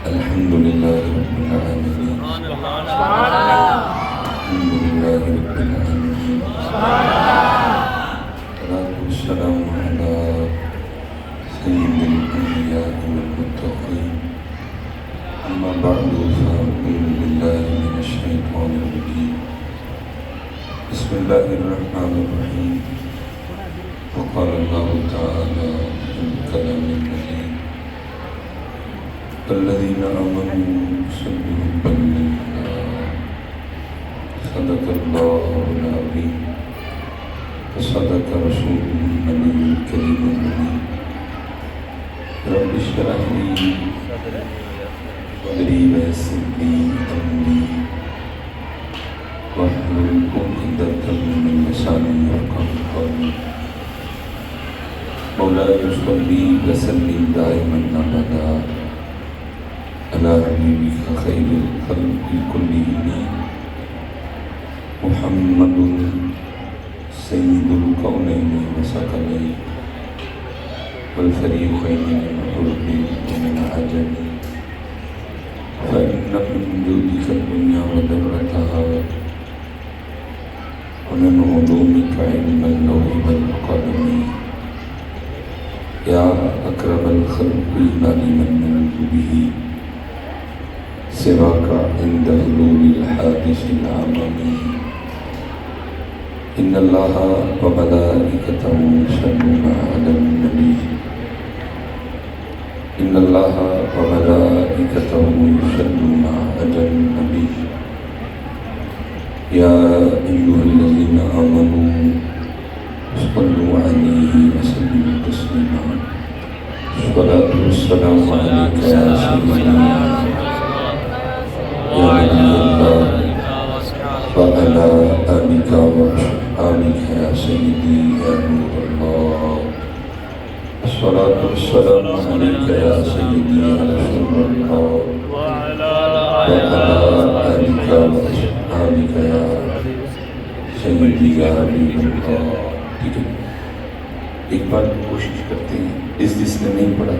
الحمد لله رب العالمين. الحمد لله رب العالمين. والصلاة والسلام على سيد الأنبياء والمتقين. أما بعد فأعوذ بالله من الشيطان الرجيم. بسم الله الرحمن الرحيم. وقال الله تعالى في الكلام المجيد: الذين آمنوا صلوا ربا لله. صدق الله العظيم وصدق رسوله النبي الكريم الأمين. رب اشرح لي صدري ويسر لي أمري واحلل عقدة من لساني يفقهوا قولي. مولاي صل وسلم دائما أبدا على حبيبك خير الخلق كلهم محمد سيد الكونين وثقلين والفريقين من عرب ومن عجم. فإن من جودك الدنيا وذرتها ومن علومك علم اللوح والقلم. يا أكرم الخلق لا لمن نلت به سواك عند حلول الحادث العممي. إن الله وملائكته يصلون على النبي. إن الله وملائكته يصلون على النبي. يا أيها الذين آمنوا صلوا عليه وسلموا تسليما. الصلاة والسلام عليك يا سيدنا يا نبي الله وعلى آلك وأصحابك يا سيدي يا نور الله. الصلاة والسلام عليك يا سيدي يا رسول الله وعلى آلك وأصحابك يا سیدی یا حبیب اللہ. ٹھیک ہے، ایک بار کوشش کرتے ہیں، جس نے نہیں پڑھا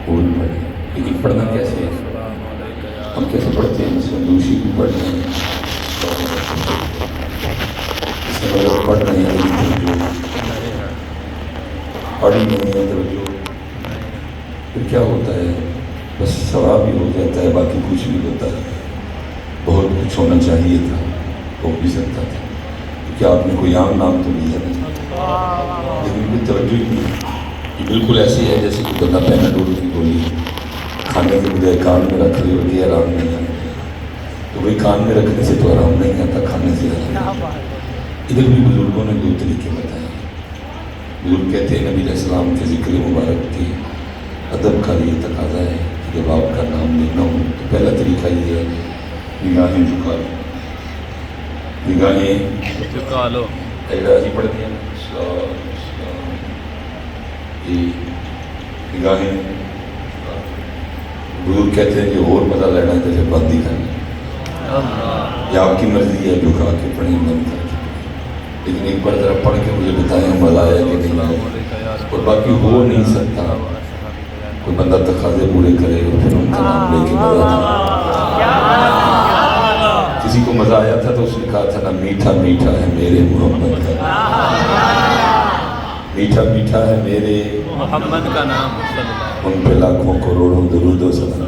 وہ بھی پڑھے. لیکن پڑھنا کیسے ہے؟ ہم کیسے پڑھتے ہیں؟ جس میں دوشی بھی پڑھ رہے ہیں، اس میں اگر پڑھ رہے ہیں پڑھ ہی نہیں ہے توجہ، پھر کیا ہوتا ہے؟ بس ثواب بھی ہو جاتا ہے، باقی کچھ بھی ہوتا ہے. بہت کچھ ہونا چاہیے تھا، ہو بھی سکتا تھا. کہ آپ نے کوئی عام نام تو لیا نہیں، لیکن کوئی توجہ ہی نہیں. یہ بالکل ایسی ہے جیسے کہ بندہ پیناڈول کی گولی کھانے کے بجائے کان میں رکھ لے اور یہ آرام نہیں آتا. تو وہی کان میں رکھنے سے تو آرام نہیں آتا، کھانے سے آرام. ادھر بھی بزرگوں نے دو طریقے بتائے. بزرگ کہتے ہیں نبی علیہ السلام کے ذکر مبارک کے ادب کا یہ تقاضا ہے کہ جب آپ کا نام لینا ہو تو پہلا طریقہ یہ ہے نگاہیں جھکا لو. نگاہیں جھکا لو. اعراضی پڑھ دیا نگاہیں. بزرگ کہتے ہیں کہ اور پتہ لینا ہے تو پھر بند ہی کرنا. یہ آپ کی مرضی ہے، جھکا کے پڑھیں بند کر کے. لیکن ایک بار ذرا پڑھ کے مجھے بتائیں مزہ آیا کہ نہیں آیا. اور باقی ہو نہیں سکتا کوئی بندہ تقاضے پورے کرے اور پھر ان کا نام لے کے مزہ آتا. کسی کو مزہ آیا تھا تو اس نے کہا تھا نا، میٹھا میٹھا ہے میرے محمد کا نام، میٹھا میٹھا ہے میرے محمد کا نام، ان پہ لاکھوں کروڑوں درود و سلام.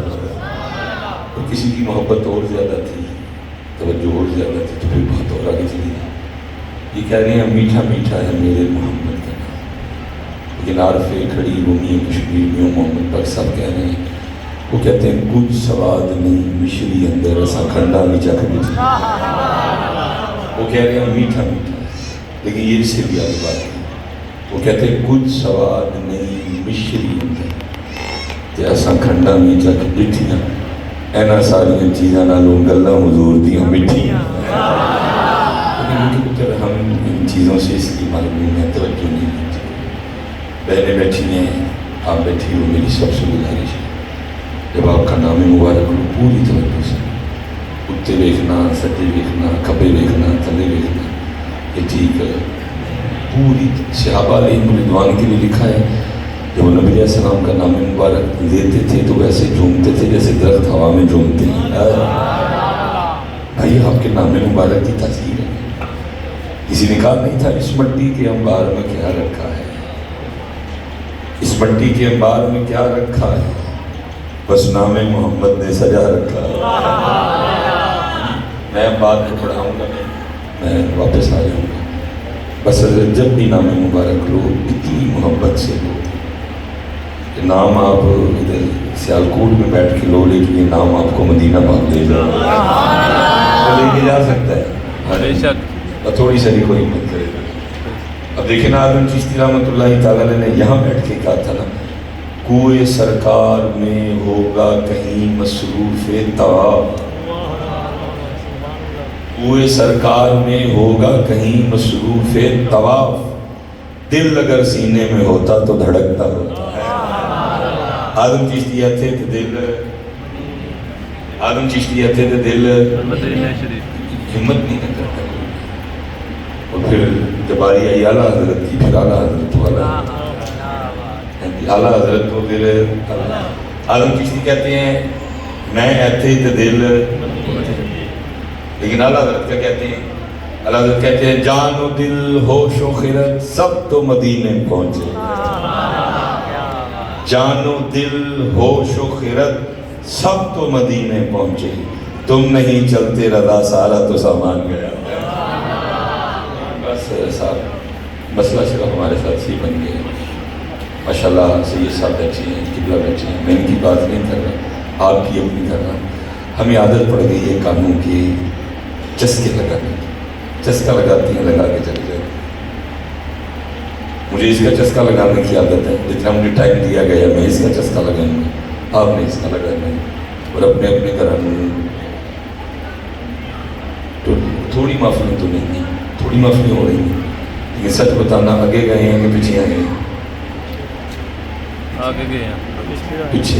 اور کسی کی محبت اور زیادہ تھی، توجہ اور زیادہ تھی، تو پھر بہت اور آگے چلی گئی. یہ کہہ رہے ہیں میٹھا میٹھا ہے میرے محمد کا نام. لیکن عارف کھڑی رومی کشمیر میں محمد پاک صاحب کہہ رہے ہیں، وہ کہتے ہیں کچھ سواد نہیں مشری اندر ایسا کھنڈا بھی چکھ بیٹھی. وہ کہہ رہے ہیں میٹھا میٹھا، لیکن یہ اس سے بھی آگے بات ہے. وہ کہتے ہیں کچھ سواد نہیں مشری اندر ایسا کھنڈا بھی چکھ بیٹھیاں. اینا ساری چیزاں نالوں گلاں حضور دیاں میٹھیاں. لیکن ہم ان چیزوں سے اس کی معلوم ہے توجہ نہیں ہوتی. بہنیں بیٹھی ہیں، آپ بیٹھی ہو، میری سب سے گزارش ہے جب آپ کا نام مبارک ہو پوری توجہ سے اتنے ویکھنا، سجے ویکھنا، کھبے ویکھنا، تھلے ویکھنا. یہ ٹھیک ہے. پوری صحابہ علیہ رضوان کے لیے لکھا ہے جب وہ نبی علیہ السلام کا نام مبارک لیتے تھے تو ویسے جھومتے تھے جیسے درخت ہوا میں جھومتے ہیں. بھائی آپ کے نام مبارک کی تاثیر ہے. کسی نے کہا نہیں تھا اس مٹی کے انبار میں کیا رکھا ہے, اس مٹی کے انبار میں کیا رکھا ہے, بس نام محمد نے سجا رکھا ہے. میں بات کو پڑھاؤں گا, میں واپس آ جاؤں گا. بس جب بھی نام مبارک لو اتنی محبت سے لو کہ نام آپ ادھر سیالکوٹ میں بیٹھ کے لو, لیکن یہ نام آپ کو مدینہ بھاگ لے جا لے کے جا سکتا ہے. تھوڑی ساری کوئی ہمت کرے گا. اب دیکھیں نا آدم چشتی رحمۃ اللہ تعالیٰ نے یہاں بیٹھ کے کہا تھا نا, کوئے سرکار میں ہوگا کہیں مصروف طواف, کوئے سرکار میں ہوگا کہیں مصروف طواف, دل اگر سینے میں ہوتا تو دھڑکتا ہوتا ہے. آدم چشتی تھے تو دل, آدم چشتی تھے تو دل ہمت نہیں کرتا. اور پھر جب باری آئی اعلیٰ حضرت کی, پھر اعلیٰ حضرت والا اعلیٰ حضرت کو دل. آدم چشتی کہتے ہیں میں ایتھے تو دل, لیکن اعلیٰ حضرت کیا کہتے ہیں؟ اعلیٰ حضرت کہتے ہیں جان و دل ہوش و خرد سب تو مدینے پہنچے. جان و دل ہوش و خرد سب تو مدینے پہنچے, تم نہیں چلتے رضا سارا تو سامان گیا. بس صاحب مسئلہ صرف ہمارے ساتھ ہی بن گیا. ماشاءاللہ سید صاحب بیٹھے ہیں, قبلہ بیٹھے ہیں, میں ان کی بات نہیں کر رہا, آپ کی اپنی کر رہا. ہمیں عادت پڑ گئی ہے کانوں کی چسکے لگانے, چسکا لگاتے ہیں لگا کے چلے جاتے. مجھے اس کا چسکا لگانے کی عادت ہے, جتنا مجھے ٹائم دیا گیا میں اس کا چسکا لگاؤں گا, آپ نے اس کا لگانا ہے. اور اپنے اپنے گھرانے تو تھوڑی معافی تو نہیں, تھوڑی معافی ہو رہی ہے, لیکن سچ بتانا آگے گئے ہیں کہ پیچھے آئے ہیں؟ آگے گئے ہیں, پیچھے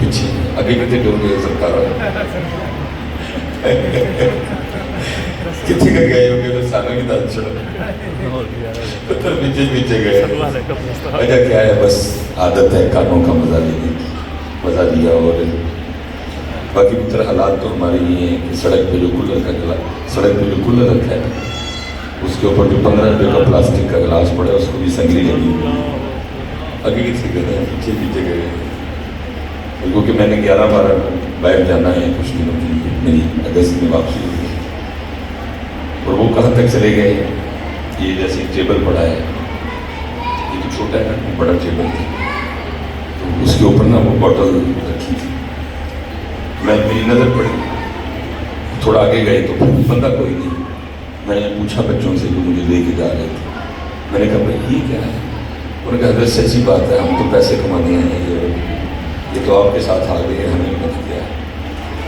پیچھے آگے کتنے ڈور گئے سرکار کتنے کا گئے ہوں گے, سانوں کی داد چھوڑا پیچھے پیچھے گئے. وجہ کیا ہے, بس عادت ہے کانوں کا مزہ لینے کی, مزہ لیا. اور باقی پتر حالات تو ہمارے یہ ہیں کہ سڑک پہ جو کولر کا گلاس, سڑک پہ جو کولر رکھا ہے اس کے اوپر جو 15 روپے کا پلاسٹک کا گلاس پڑا ہے اس کو بھی سنگلی لگی. آگے کتنے گئے ہیں, پیچھے پیچھے گئے ہیں. کیونکہ میں نے 11-12 باہر جانا ہے کچھ دنوں کے لیے, میری اگست میں واپسی ہوئی ہے. اور وہ کہاں تک چلے گئے, یہ جیسے ٹیبل پڑا ہے, یہ تو چھوٹا ہے نا, بڑا ٹیبل تھا, تو اس کے اوپر نا وہ بوٹل رکھی تھی. میری نظر پڑی, تھوڑا آگے گئے تو بندہ کوئی نہیں. میں نے پوچھا بچوں سے جو مجھے لے کے جا رہے تھے, میں نے کہا بھائی یہ کیا ہے؟ انہوں نے کہا حضرت سچی بات ہے, ہم تو پیسے کمانے آئے ہیں, یہ تو آپ کے ساتھ آ گئے, ہمیں مدد کیا.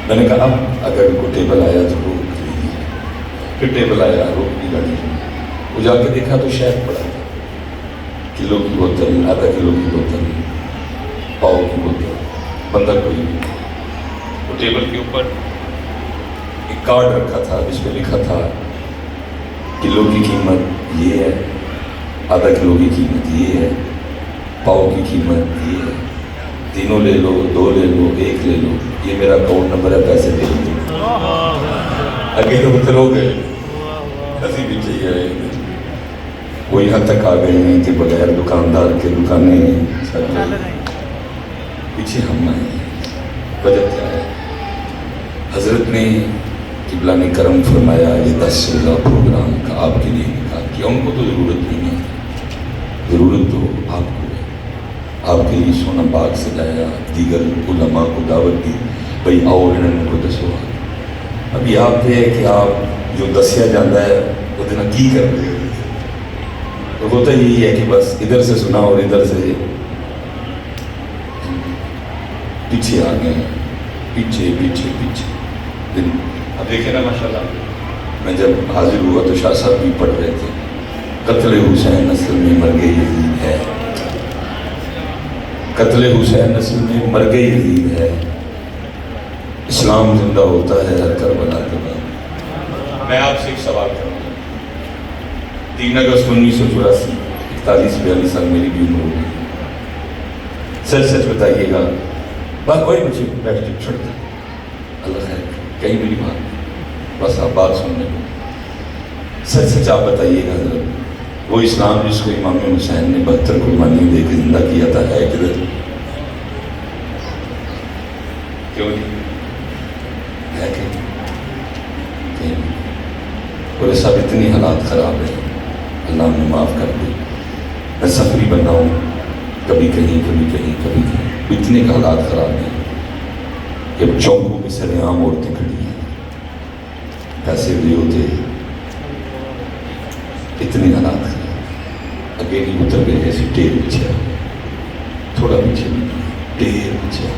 میں نے کہا اگر کوئی ٹیبل آیا تو روک لیجیے. پھر ٹیبل آیا, روک دی گاڑی. وہ جا کے دیکھا تو شہد پڑا تھا, کلو کی بوتل, آدھا کلو کی بوتل, پاؤ کی بوتل, بندہ کوئی نہیں. وہ ٹیبل کے اوپر ایک کارڈ رکھا تھا جس پہ لکھا تھا کلو کی قیمت یہ ہے, آدھا کلو کی قیمت یہ ہے, پاؤ کی قیمت یہ ہے, تینوں لے لو, 2 لے لو, 1 لے لو, یہ میرا اکاؤنٹ نمبر ہے, پیسے دے دو. آگے تو بتر ہو گئے, ایسی بھی چاہیے. وہ یہاں تک آ گئے ہیں کہ بغیر دکاندار کے دکانیں پیچھے ہم آئے ہیں. وجہ کیا ہے؟ حضرت نے قبلہ نے کرم فرمایا, یہ 10 روزہ پروگرام کا آپ کے لیے نکال کیا. ان کو تو ضرورت نہیں ہے, ضرورت تو آپ کو ہے. آپ کے لیے سونا باغ سجایا, دیگر علماء کو دعوت دی, بھئی آؤ انہوں کو دسو. ابھی آپ یہ ہے کہ آپ جو دسیا جاتا ہے وہ اتنا کی کر رہے ہیں. تو ہوتا یہی ہے کہ بس ادھر سے سنا اور ادھر سے پیچھے آ گئے, پیچھے پیچھے پیچھے. اب دیکھیں نا ماشاءاللہ, میں جب حاضر ہوا تو شاہ صاحب بھی پڑھ رہے تھے, قتل حسین نسل میں مرگ یزید ہے, قتل حسین نسل میں مرگ یزید ہے, اسلام زندہ ہوتا ہے ہر کربلا کے بعد. میں آپ سے ایک سوال کروں گا. 3 اگست 1984 41-42 سال میری بھی عمر ہو گئی. سچ سچ بتائیے گا. بات وہی مجھے بیٹھ کے چھوڑ دیں. اللہ خیر کہیں میری بات بس آپ بات سن لیں. سچ سچ آپ بتائیے گا حضرت وہ اسلام جس کو امام حسین نے 72 قربانیاں دے کے زندہ کیا تھا ہے کدھر؟ کیوں نہیں ہے کہ اور سب اتنی حالات خراب ہیں. اللہ ہمیں معاف کر دے. میں سفری بندہ ہوں, کبھی کہیں کبھی کہیں کبھی کہیں. اتنے حالات خراب ہیں کہ چوکوں میں سر عام عورتیں کھڑی ہیں, پیسے بھی ہوتے, اتنے حالات خراب. اگے نہیں اتر گئے ایسی ٹیر پیچھے, تھوڑا پیچھے بھی ٹیر پیچھے.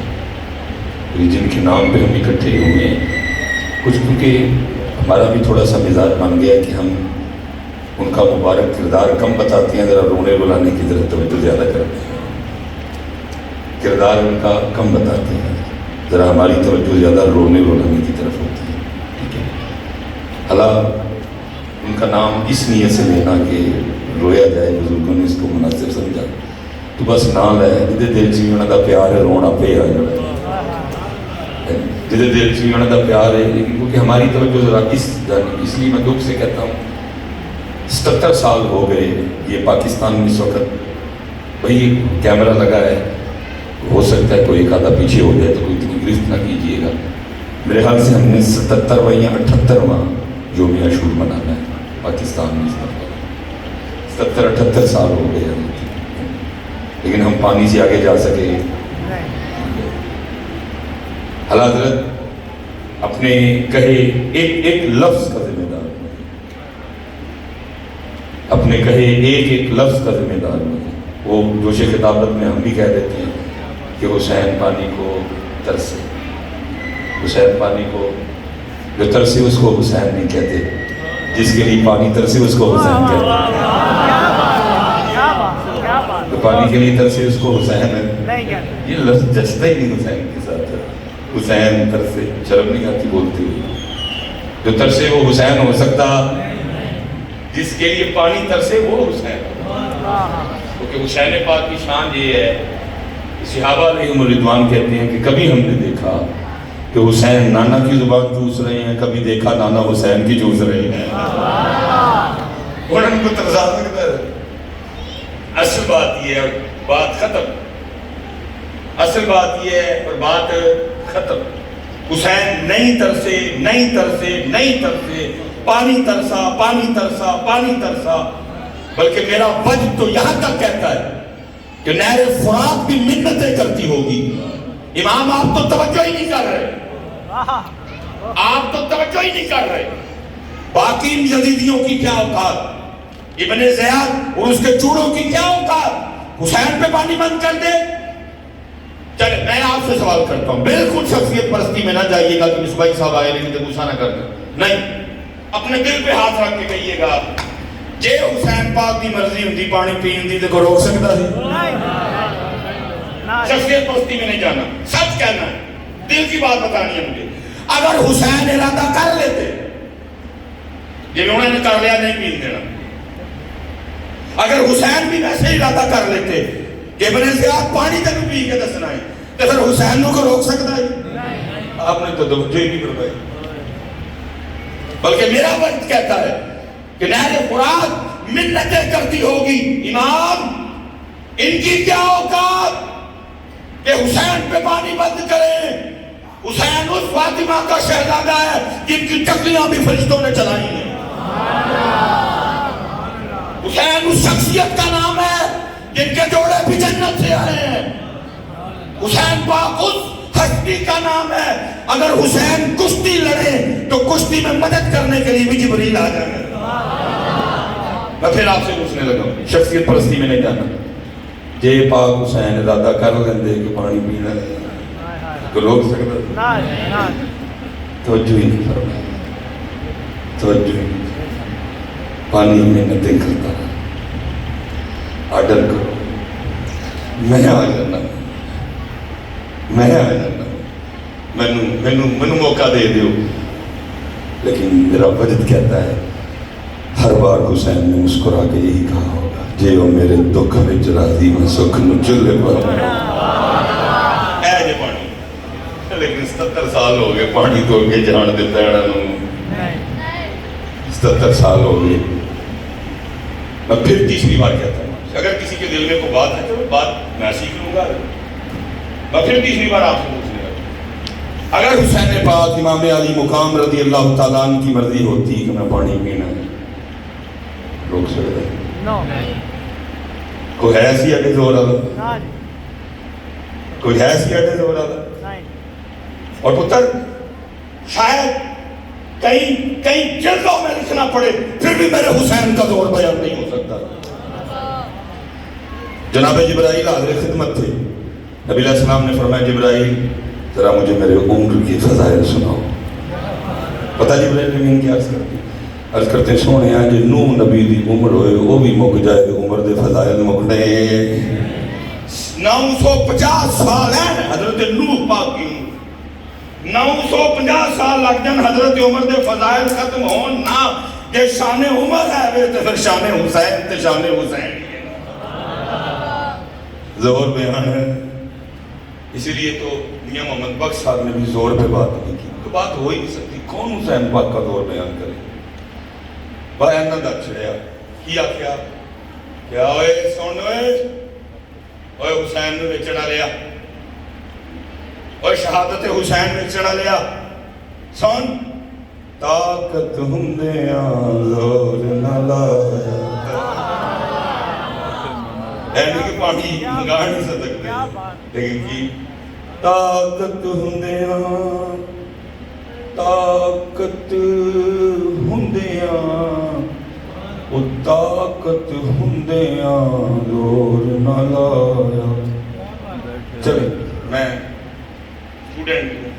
جن کے نام پہ ہم اکٹھے ہوئے ہیں کچھ, کیونکہ ہمارا بھی تھوڑا سا مزاج بن گیا کہ ہم ان کا مبارک کردار کم بتاتے ہیں, ذرا رونے رلانے کی طرف توجہ زیادہ کرتے ہیں. کردار ان کا کم بتاتے ہیں, ذرا ہماری توجہ زیادہ رونے رلانے کی طرف ہوتی ہے. ٹھیک ہے, اللہ ان کا نام اس نیت سے لینا کہ رویا جائے, بزرگوں نے اس کو مناسب سمجھا. تو بس نام ہے جدے دل چ انہوں کا پیار ہے, رونا پہ آ جانا جدے دل چ انہوں کا پیار ہے. لیکن کیونکہ ہماری توجہ ذرا اس لیے میں دکھ سے کہتا ہوں 77 سال ہو گئے یہ پاکستان میں اس وقت بھائی کیمرہ لگا ہے, ہو سکتا ہے کوئی ایک آدھا پیچھے ہو جائے تو کوئی اتنی گرفت نہ کیجیے گا. میرے خیال سے ہم نے 77واں یا 78واں یوم عاشور منانا ہے پاکستان میں. 70-78 سال ہو گئے ہم, لیکن ہم پانی سے آگے جا سکے. حضرت اپنے کہے ایک لفظ کا ذمہ دار, اپنے کہے ایک لفظ کا ذمہ دار. وہ جوش خطابت میں ہم بھی کہہ دیتے ہیں کہ حسین پانی کو ترسے, حسین پانی کو جو ترسے اس کو حسین نہیں کہتے, جس کے لیے پانی ترسے اس کو حسین کہتے ہیں. تو پانی کے لیے ترسے اس کو حسین ہے, یہ لفظ جچتا ہی نہیں حسین کے ساتھ. حسین ترسے, شرم نہیں آتی بولتی ہوئی. جو ترسے وہ حسین ہو سکتا, جس کے لیے پانی ترسے وہ حسین. کیونکہ حسین پاک کی شان یہ ہے, صحابہ علیہم الرضوان کہتے ہیں کہ کبھی ہم نے دیکھا کہ حسین نانا کی زبان چوس رہے ہیں, کبھی دیکھا نانا حسین کی چوس رہے ہیں. اور ان کو ترسا سکتا ہے. اصل بات یہ ہے, بات ختم. اصل بات یہ ہے اور بات ختم. حسین نہیں ترسے, نہیں ترسے, نہیں ترسے, پانی ترسا, پانی ترسا, پانی ترسا. بلکہ میرا وجد تو یہاں تک کہتا ہے کہ نہر فرات بھی منتیں کرتی ہوگی. امام آپ تو توجہ ہی نہیں کر رہے, آپ تو توجہ ہی نہیں کر رہے. باقی یزیدیوں کی کیا اوقات, ابن زیاد اور اس کے چوڑوں کی کیا اوقات, حسین پہ پانی بند کر دے. چلے میں آپ سے سوال کرتا ہوں, بالکل شخصیت پرستی میں نہ جائیے گا کہ مصباحی صاحب آئے لیکن تو غصہ نہ کر دیں. نہیں, اپنے دل پہ ہاتھ رکھ کے کہیے گا جے حسین پاک دی مرضی ہوندی پانی پین دی تو کوئی روک سکتا سی؟ شخصیت پرستی میں نہیں جانا, سچ کہنا ہے, دل کی بات بتانی ہے مجھے. اگر حسین ارادہ کر لیتے, جی انہوں نے کر لیا نہیں پین دینا, اگر حسین بھی ویسے ہی ارادہ کر لیتے کہ ابن زیاد پانی تک پی کے دسنا ہے تو پھر حسین کو روک سکتا ہے؟ آپ نے تو توجہ ہی نہیں کر پائی. بلکہ میرا وقت کہتا ہے کہ نہر فرات منتیں کرتی ہوگی. امام ان کی کیا اوقات کہ حسین پہ پانی بند کریں. حسین اس فاطمہ کا شہزادہ ہے جن کی ٹکلیاں بھی فرشتوں نے چلائی ہیں. حسین اس شخصیت کا نام ہے جن کے جوڑے بھی جنت سے آئے ہیں. حسین پاک اس ہستی کا نام ہے, اگر حسین کشتی لڑے تو کشتی میں مدد کرنے کے لیے بھی جبریل آ جائے. میں پھر آپ سے پوچھنے لگا, شخصیت پرستی میں نہیں جانا. جے پاک حسین ارادہ کر لیندے کہ پانی پینا ہے تو روک سکتا؟ توجہ ہی نہیں فرمایا, توجہ ہی نہیں. پانی محنتیں کرتا رہا, آرڈر کرو, میں آ جانا, میں آ جانا, مینوں موقع دے دیو. لیکن میرا وجد کہتا ہے ہر بار حسین نے مسکرا کے یہی کہا ہوگا جے وہ میرے دکھ وچ راضی میں سکھ نو چلے پر اے جے پانی لیکن 77 سال ہو گئے پانی تو کے جان دیتا ہے انہوں 77 سال ہو گئے. میں پھر تیسری بار کہتا ہوں اگر کسی کے دل میں کوئی بات ہے تو بات میں سیکھ لوں گا. میں پھر تیسری بار آپ سے پوچھنے لگا اگر حسین پاک امام علی مقام رضی اللہ تعالیٰ عنہ کی مرضی ہوتی کہ میں پانی پینا ہے روک سکتے ہیں؟ کوئی ہے ایسی اڈے زور آدھا؟ کوئی ہے ایسی اڈے زور آدھا؟ اور پتر شاید کئی جلدوں میں لکھنا پڑے پھر بھی میرے حسین کا زور بیان نہیں ہو سکتا. جناب جبرائیل حاضر خدمت تھے. نبی علیہ السلام نے فرمایا جبرائیل ذرا مجھے میرے عمر کی فضائل سناؤ. پتہ جبرائیل نے کیا عرض کرتے ہیں سونے ہیں جو نوح نبی دی عمر ہوئے وہ بھی مک جائے عمر دے فضائل مکنے 950 سال ہے حضرت نوح پاک کی 950 سال لگ جان حضرت عمر دے فضائل ختم ہون نہ کہ شان عمر ہے تو پھر شان حسین تے شان حسین زور بیان ہے. اسی لیے تو میاں محمد بخش صاحب نے بھی زور پہ بات نہیں کی تو بات ہو ہی نہیں سکتی. کون حسین پاک کا زور بیان کرے؟ بیان نہ در چھڑیا کیا کیا ہوئے سن ہوئے حسین نے ویچنا لیا اور شہادت حسین ویچنا لیا سن طاقت ہندیاں زور نہ لایا اینی کہ پانی منگا نہیں سکتے لیکن کی طاقت ہندیاں وہ طاقت ہندیاں زور نہ لایا. چلیں میں اسٹوڈنٹ ہوں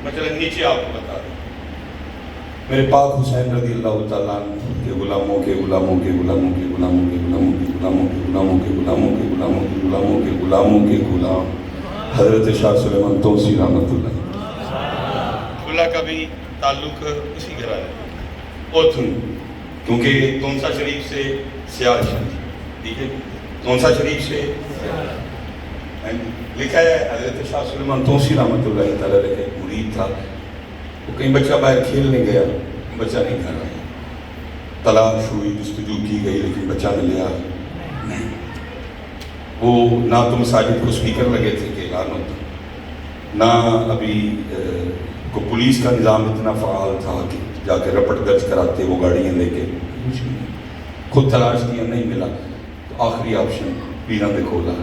میں چلیں نیچے آپ کو بتا دوں میرے پاک حسین رضی اللہ تعالیٰ عنہ کے غلاموں کے غلاموں کے غلاموں کے غلاموں کے غلاموں کے غلاموں کے غلاموں کے غلاموں کے غلاموں کے غلاموں کے غلاموں کے غلام حضرت شاہ سلیمان توسی رحمۃ اللہ کا بھی تعلق اسی گھرانے اوتھن کیونکہ تونسا شریف سے سیال شریف ٹھیک ہے تونسا شریف سے لکھا ہے حضرت شاہ سلیمان توسی رحمۃ اللہ تعالیٰ علیہ ایک مرید تھا وہ کہیں بچہ باہر کھیلنے گیا بچہ نہیں گھر آیا تلاش ہوئی جستجو کی گئی لیکن بچہ ملیا نہیں. وہ نہ تو مساجد کو سپیکر لگے تھے کہ اعلان ہوتا نہ ابھی کو پولیس کا نظام اتنا فعال تھا کہ جا کے رپٹ درج کراتے وہ گاڑیاں لے کے خود تلاش کیا نہیں ملا تو آخری آپشن پیران دے کھولا.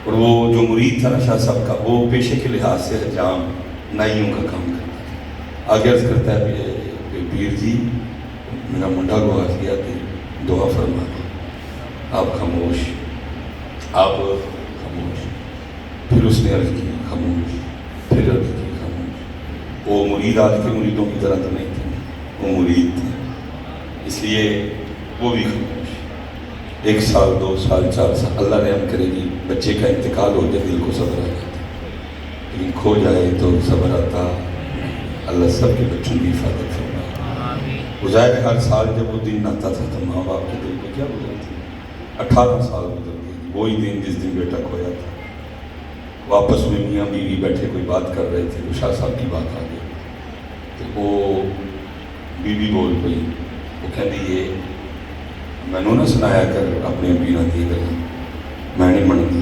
اور وہ جو مرید تھا نا شاہ صاحب کا وہ پیشے کے لحاظ سے حجام نائیوں کا کام کرتا تھا. آگے عرض کرتا ہے پیر جی میرا منڈا کو آج گیا کہ دعا فرما دو. آپ خاموش پھر اس نے عرض کی خاموش پھر عرض کی خاموش. وہ مرید آج کے مریدوں کی طرح تو نہیں تھے وہ مرید تھے اس لیے وہ بھی خاموش. 1 سال 2 سال 4 سال اللہ رحم کرے گی بچے کا انتقال ہو جائے دل کو صبر آ جاتا لیکن کھو جائے تو صبر آتا. اللہ سب کے بچوں کی حفاظت فرمائے. ظاہر ہر سال جب وہ دن آتا تھا تو ماں باپ کے دل کو کیا گزرتی 18 سال گزر گئی وہی دن جس دن بیٹا کھویا تھا. واپس میں میاں بیوی بیٹھے کوئی بات کر رہے تھے شاہ صاحب کی بات آ گئی تو وہ بیوی بول پئی وہ کہتی یہ میں نے نہ سنایا کر اپنے پیران دی گل میں نہیں منتی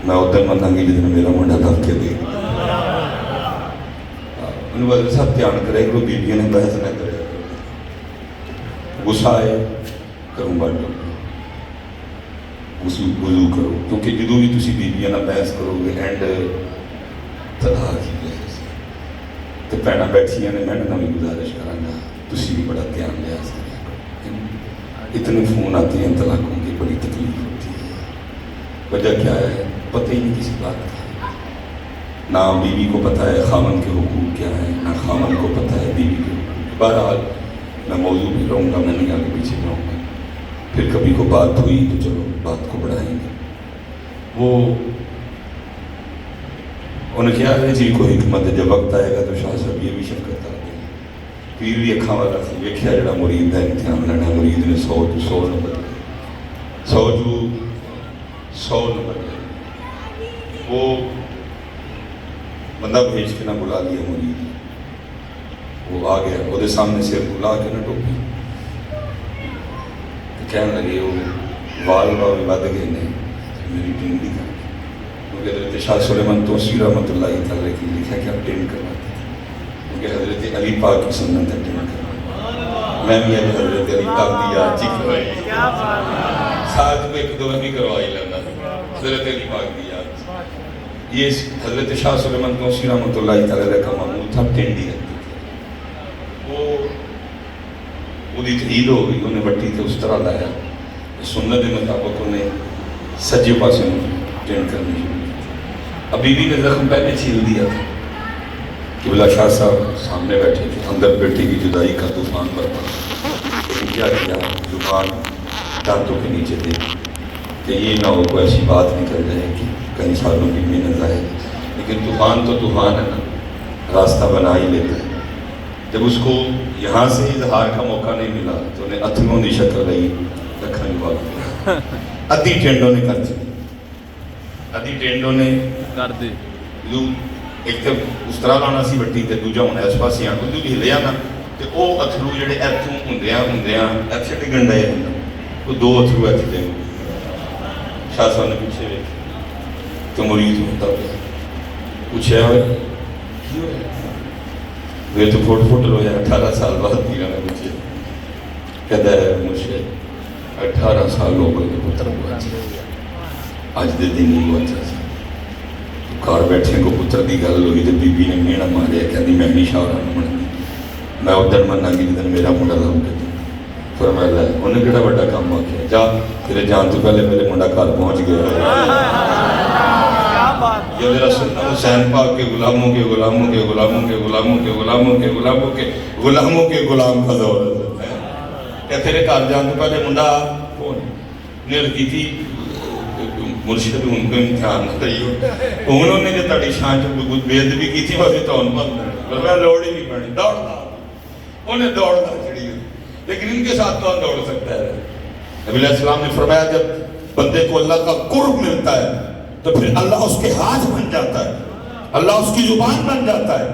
میں ادھر مناں گی جس نے میرا منڈا دب کے دے انہوں نے سب دھیان کرے کہ بیبیاں نے بحث نہ کرے غصہ آئے کروں بڑھ وضو کرو کیونکہ جدو بھی تسی بیبیاں نہ بحث کرو گے اینڈ طلاق کی وجہ سے تو بھੈਣਾਂ بیٹھیاں نے میں نے بھی گزارش کرانگا تسی بھی بڑا دھیان لحاظ کریں. اتنے فون آتے ہیں طلاقوں کی بڑی تکلیف ہوتی ہے. وجہ کیا ہے پتہ ہی نہیں کسی بات کا نہ بیوی کو پتہ ہے خامن کے حقوق کیا ہیں نہ خامن کو پتہ ہے بیوی کے حقوق. بہرحال میں موضوع بھی رہوں گا میں نہیں آگے پیچھے رہوں گا پھر کبھی کو بات ہوئی تو چلو بات کو بڑھائیں گے. وہ انہیں کیا ہے جی کوئی حکمت ہے جب وقت آئے گا تو شاہ صاحب یہ بھی شفقت کر دیں گے پیر بھی اکھاں والا سی، ویکھیا جڑا مرید دا امتحان لینا، مرید نے 100 تو 100 نمبر 100 جو 100 نمبر وہ بندہ بھیج کے نہ بلا لیا مرید، وہ آ گیا، وہ دے سامنے سر بلا کے نہ ٹوپی کہنے لگے وہ وال بھی ود گئے نے میری ٹین دی کر، کیونکہ حضرت شاہ سلیمان توسی رحمۃ اللہ تعالیٰ کی لکھا کہ آپ ٹین کرواتے تھے، کیونکہ حضرت علی پاک کی سنت ہے ٹین کرواتے، میں بھی اب حضرت علی پاک کی یاد چی کروائی، ساتھ میں ایک دو میں بھی کروائی لینا حضرت علی پاک کی یاد۔ یہ حضرت شاہ سلیمان توسی رحمۃ اللہ تعالیٰ کا معمول تھا ٹینڈی رکھتے تھے، وہ تحید ہو گئی، انہیں بٹی تے اس طرح لایا، سنت کے مطابق انہیں سجے پاسے ٹینڈ کرنی شروع کی۔ اب بی بی نے زخم پہلے چھیل دیا تھا، قبلہ شاہ صاحب سامنے بیٹھے تھے، اندر بیٹے کی جدائی کا طوفان برپا، لیکن کیا کیا، زبان دانتوں کے نیچے دے کہ یہ نہ ہو کوئی ایسی بات نکل جائے کہ کئی سالوں کی محنت آئے، لیکن طوفان تو طوفان ہے نا، راستہ بنا ہی لیتا ہے۔ جب اس کو یہاں سے اظہار کا موقع نہیں ملا تو انہیں اتھنوں کی شکل رہی رکھا ہوا، ادھی ٹینڈوں نے کر دی، ادھی ٹینڈوں نے کر دی، ایک تو اس طرح لانا سی بٹی تے دوجا ہونا اس پاس آن کو ہلیا نا تے او اتھرو جڑے ایتھوں ہوندیاں ایتھے ڈگن ڈے وہ دو اتھرو ایتھے ڈے، شاہ صاحب نے پیچھے ویکھیا تو مرید ہوتا پیا، پوچھا ہوئے کی ہویا، وہ تو فوٹ رویا 18 سال بعد پیرا نے پوچھے، کہتا ہے مجھے 18 سال ہو گئے پتر ہوا اج دے دن ہی ہوا اچھا سی، گھر بیٹھے کو پتر دی گل ہوئی تو بی بی نے مینا ماریا، کہتی میں نہیں شاہراں نوں مننی، میں ادھر مننا گی جدن میرا منڈا لو کے فرمایا لے انہیں کہڑا بڑا کام آکھیا، جا تیرے جان تو پہلے میرے منڈا گھر پہنچ گیا ہے۔ یہ میرا سننا حسین پاک کے غلاموں کے غلاموں کے غلاموں کے غلاموں کے غلاموں کے غلاموں کے غلاموں کے غلام کا دور ہے کہ تیرے گھر جان تو پہلے منڈا کون نیل کی تھی مرشد بھی ان کو امتحان نہ دئی ہو، انہوں نے جو تڑی شان جو کوئی بے ادبی کی تھی واسے تو ان پر میں لوڑ ہی نہیں پڑی، دوڑنا انہیں دوڑنا چڑی، لیکن ان کے ساتھ کون دوڑ سکتا ہے؟ نبی علیہ السلام نے فرمایا جب بندے کو اللہ کا قرب ملتا ہے تو پھر اللہ اس کے ہاتھ بن جاتا ہے، اللہ اس کی زبان بن جاتا ہے،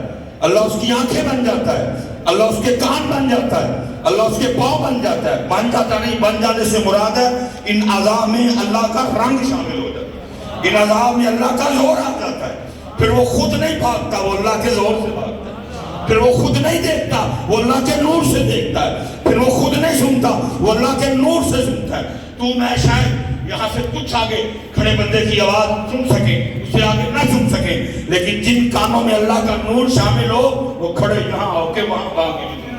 اللہ اس کی آنکھیں بن جاتا ہے، اللہ اس کے کان بن جاتا ہے، اللہ اس کے پاؤں بن جاتا ہے۔ بن جاتا نہیں، بن جانے سے مراد ہے ان اعضاء میں اللہ کا رنگ شامل ہو جاتا ہے، ان اعضاء میں اللہ کا زور آ جاتا ہے، پھر وہ خود نہیں بھاگتا، وہ اللہ کے زور سے بھاگتا ہے، پھر وہ خود نہیں دیکھتا، وہ اللہ کے نور سے دیکھتا ہے، پھر وہ خود نہیں سنتا، وہ اللہ کے نور سے سنتا ہے۔ تو میں شاید یہاں سے کچھ آگے کھڑے بندے کی آواز سن سکیں، اس سے آگے نہ سن سکیں، لیکن جن کانوں میں اللہ کا نور شامل ہو وہ کھڑے یہاں ہو کے وہاں باقی بھی سنتے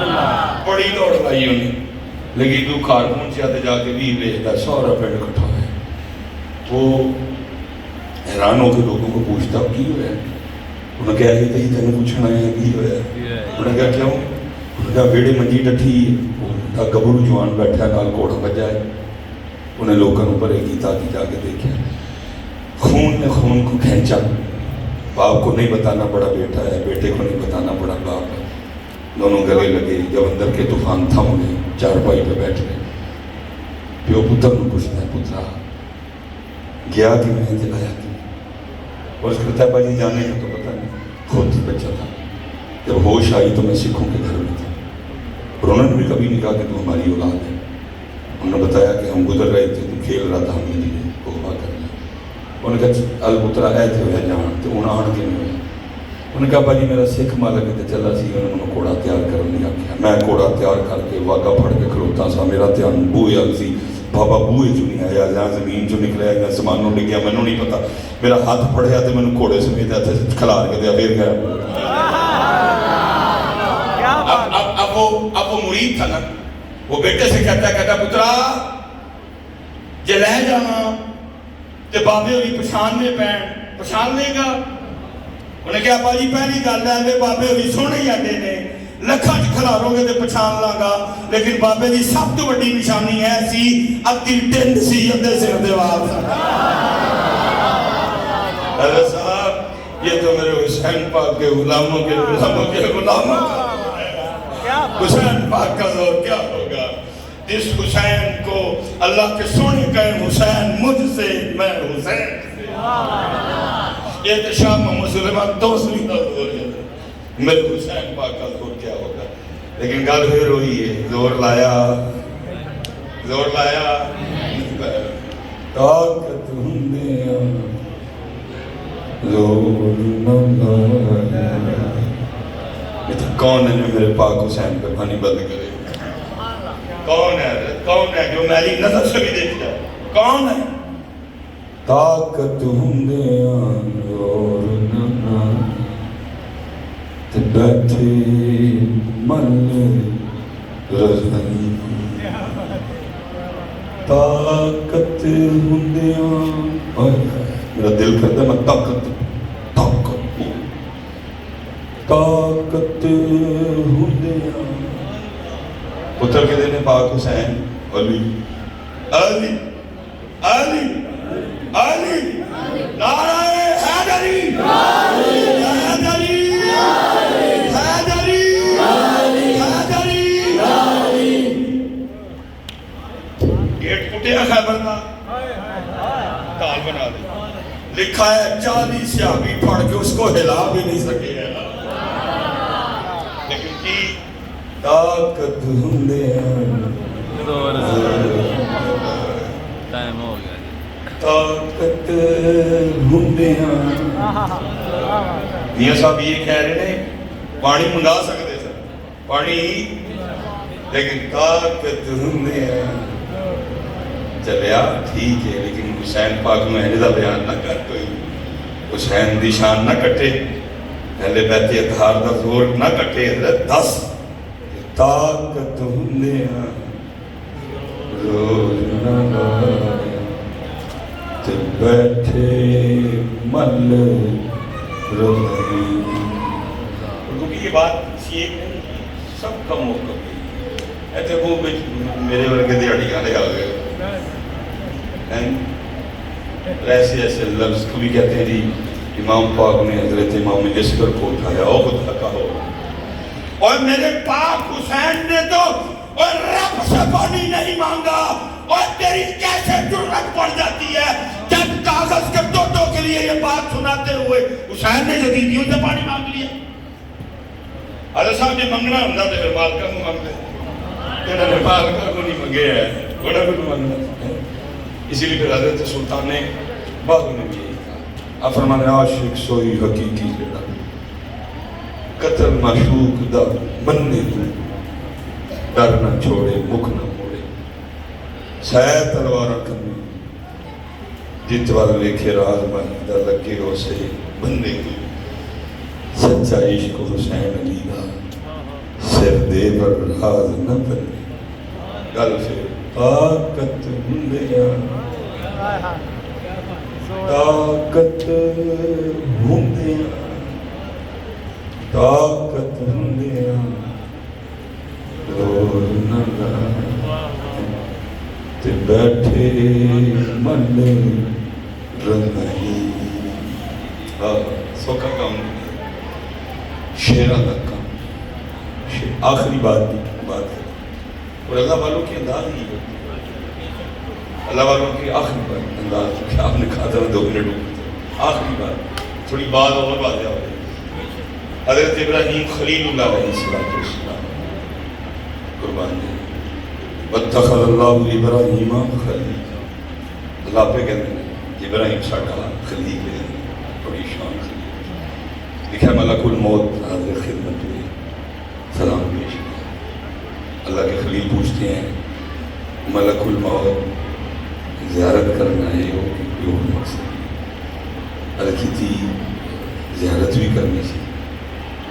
ہیں۔ بڑی دوڑ لائی انہیں، لیکن تو کار پہنچیا تو جا کے بھی بھیجتا سورا پینڈ کٹھا ہے، وہ حیران ہو کے لوگوں کو پوچھتا کی ہوا ہے، انہوں نے کہا یہ تو تینوں پوچھنا ہے کی ہوا ہے، انہوں نے کہا کیوں، انہوں نے کہا بیڑے منجی ڈٹھی گبرو جوان بیٹھا نال کوڑا بجا ہے، انہیں لوگوں نے پرے کی تاکہ جا کے دیکھا، خون نے خون کو کھینچا، باپ کو نہیں بتانا پڑا بیٹا ہے، بیٹے کو نہیں بتانا پڑا باپ ہے، دونوں گلے لگے، جب اندر کے طوفان تھم گئے، چارپائی پہ بیٹھ گئے، پیو پتر نے پوچھنا ہے پترا گیا کہ میں دلایا کہ اور اس کرتا ہے بھائی جانے کا تو پتہ نہیں، خود بچہ تھا، جب ہوش آئی تو میں سکھوں کے گھر میں تھا، اور انہوں نے بھی کبھی نہیں کہا کہ تو ہماری اولاد ہے، انہوں نے بتایا کہ ہم گزر رہے تھے، تم کھیل رہا تھا، ہم نے دیئے کوبا کر لیا، انہوں نے کہا الپترا اے تھے ہوئے جہاں تو انہوں آن کے نہیں ہوئے، انہوں نے کہا بھائی میرا سکھ مالک تے چلا سی، انہوں نے کوڑا تیار کرنے آکھیا، میں کوڑا تیار کر کے واگا پھڑ کے کھلوتا سا، میرا دھیان بوئے آگ سی، بابا بوئے جو نہیں آیا، یا زمین جو نکلے یا سمانوں لگیا میں نہیں پتا، میرا ہاتھ پڑھیا تو میں نے کوڑے سمیت آتے کھلار کے دیا پھر گیا۔ اب وہ مرید تھا نا، وہ بیٹے سے کہتا پترا جے لے جانا تے بابے ہوئی پچھان میں پچھان لے گا، انہیں کہا باجی پہلی گل ہے بابے ہوئی سونے ہی آتے نے لکھاں کھلارو گے تے پچھان لاگا، لیکن بابے دی سب تو بڑی نشانی ہے سی ادھی ٹنڈ سی ادھے سر دیوار تھا۔ حضرت صاحب یہ تو میرے حسین پاک کے غلاموں کے غلاموں کے غلاموں کا حسین پاک کا ذوق کیا ہوگا جس حسین کو اللہ کے سونے کہے حسین مجھ سے میں حسین سے یہ تو شاہ محمد سلیمان دوسری ذور ہے میرے حسین پاک کا ذوق کیا ہوگا لیکن گل پھر وہی ہے زور لایا طاقت ہندیاں زور نہ لایا یہ تو کون ہے جو میرے پاک حسین پہ پانی بند کرے کون ہے جو میری نظر سے بھی دیکھ جائے کون ہے طاقت ہندیاں زور نہ لایا تے بیٹھے من رضائی طاقت ہندیاں میرا دل کرتا ہے میں طاقت ہندیاں پتر کے دینے پاک حسین علی نعرہ حیدری گیٹ پٹیا خیبر کا تال بنا دے لکھا ہے 40 صحابی پڑھ کے اس کو ہلا بھی نہیں سکے لیکن کی طاقت ہندیاں ٹائم ہو گیا طاقت ہندیاں میاں صاحب یہ کہہ رہے ہیں پانی منگا سکتے سر پانی لیکن طاقت ہندیاں چلیا ٹھیک ہے لیکن حسین پاک میں اہل دا بیان نہ کر کوئی حسین دی شان نہ کٹے اہل بیت اطہار دا زور نہ کٹے حضرت دس طاقت ہندیاں زور نہ لایا تے بیٹھے مل رضائی کیونکہ یہ بات سب کا موقع ایسے وہ میرے ورگے دیہڑی والے آ گئے ایسے لفظ کبھی کہتے ہیں جی امام پاک نے حضرت امام یسکر کو اٹھایا او خدا کا ہو اور میرے پاک حسین نے تو اور رب سے پانی نہیں مانگا اور تیری کیسے جرت پڑ جاتی ہے جب کاغذ کے ٹوٹوں کے لیے یہ بات سناتے ہوئے حسین نے جدیدیوں سے پانی مانگ لیا حضرت صاحب نے منگنا ہوں تو پھر مالکہ کو مانگ لے انہوں نے مالکہ کو نہیں مانگے ہے بڑا بھی مانگنا اسی لیے پھر حضرت سلطان نے بعد میں بھی کہا فرمان عاشق سوئی حقیقی لڑا قتل معشوق دا مننے تو ڈر نہ چھوڑے مکھ نہ موڑے سائے تلوارہ کمی جت والا لکھے راز ماہی دا لگے ہو سے بندے تو سچا عشق حسین علی دا سر دے پر راز نہ بنے گل سے طاقت ہندیاں طاقت ہندیاں طاقت ہندیاں زور نہ لایا تے بیٹھے من رضائی سوکھا کام شیرہ کا کام آخری بات ہے اور اللہ والوں کی انداز ہی ہوتی ہے اللہ والوں کی آخری انداز کہ آپ نے کہا تھا 2 منٹ آخری بات تھوڑی بات اور واضح ہو گئی حضرت ابراہیم خلیل اللہ علیہ السلام قربان دے واتخذ اللہ ابراہیم خلیل اللہ پہ کہتے ہیں ابراہیم ساڈا خلیل ہے بڑی شان خلیل لکھا ملک الموت حاضر خدمت ہوئی سلام پیش کیا اللہ کے خلیل پوچھتے ہیں ملک الموت زیارت کرنا ہے وہ مقصد الکی تھی زیارت بھی کرنی سی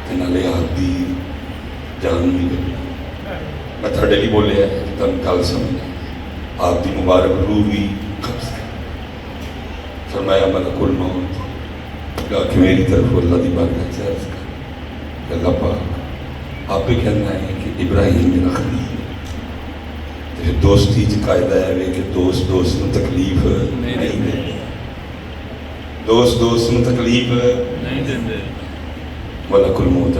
تے نالے آپ دی جان بھی کرنی میں تھوڑے لیے بولے ہے تم گل سمجھنا آپ دی مبارک روح بھی قبض کر فرمایا ملک الموت کہا کہ میری طرف اللہ دی بارگاہ سے عرض کر اللہ پاک آپ پہ کہنا ہے کہ ابراہیم میرا خلیل ہے تو دوستی قاعدہ ہے کہ دوست دوست میں تکلیف نہیں دے دوست دوست میں تکلیف نہیں دے ملک الموت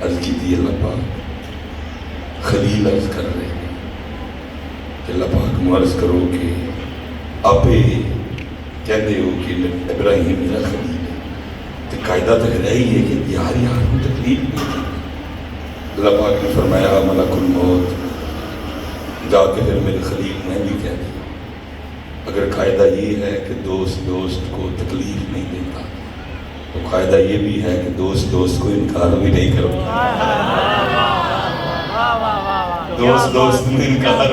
عرض کی تھی اللہ پاک خلیل عرض کر رہے ہیں کہ اللہ پاک معرض کرو کہ آپ کہتے ہو کہ ابراہیم میرا خلیل ہے، تو قاعدہ تو ہے ہی ہے کہ یار کو تکلیف نہیں دی۔ اللہ پاک نے فرمایا ملک الموت جا کے پھر میرے خلیل میں بھی کہہ دیا، اگر قاعدہ یہ ہے کہ دوست دوست کو تکلیف نہیں دیتا تو قاعدہ یہ بھی ہے کہ دوست دوست کو انکار بھی نہیں کرتا۔ دوست دوست میں انکار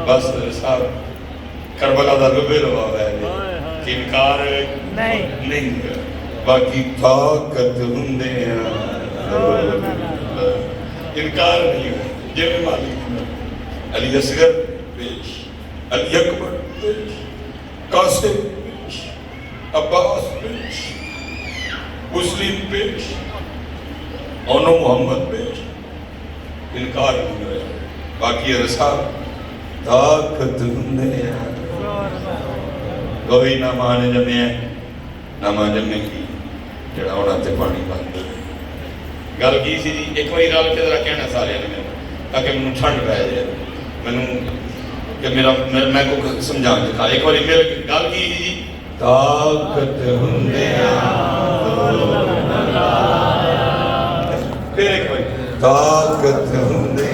بس صاحب کربلا دا ربے روا ہے کہ انکار نہیں باقی طاقت ہندے انکار نہیں ہو جب مالک علی اصغر پیش، علی اکبر پیش، قاسم پیش، عباس پیش، مسلم پیش، اونو محمد پیش، انکار نہیں ہوا باقی رسا طاقت ہندے کوئی نہ مان جمے نہ مان جمے کی جڑا ہونا تے پانی بند گل کی سی جی ایک بار رل کے ذرا کہنا سارے نے تاکہ مینوں ٹھنڈ پے جائے مینوں کہ میرا میں کو سمجھان دکھا ایک بار میرے گل کی سی جی طاقت ہندے پھر ایک بار طاقت ہندے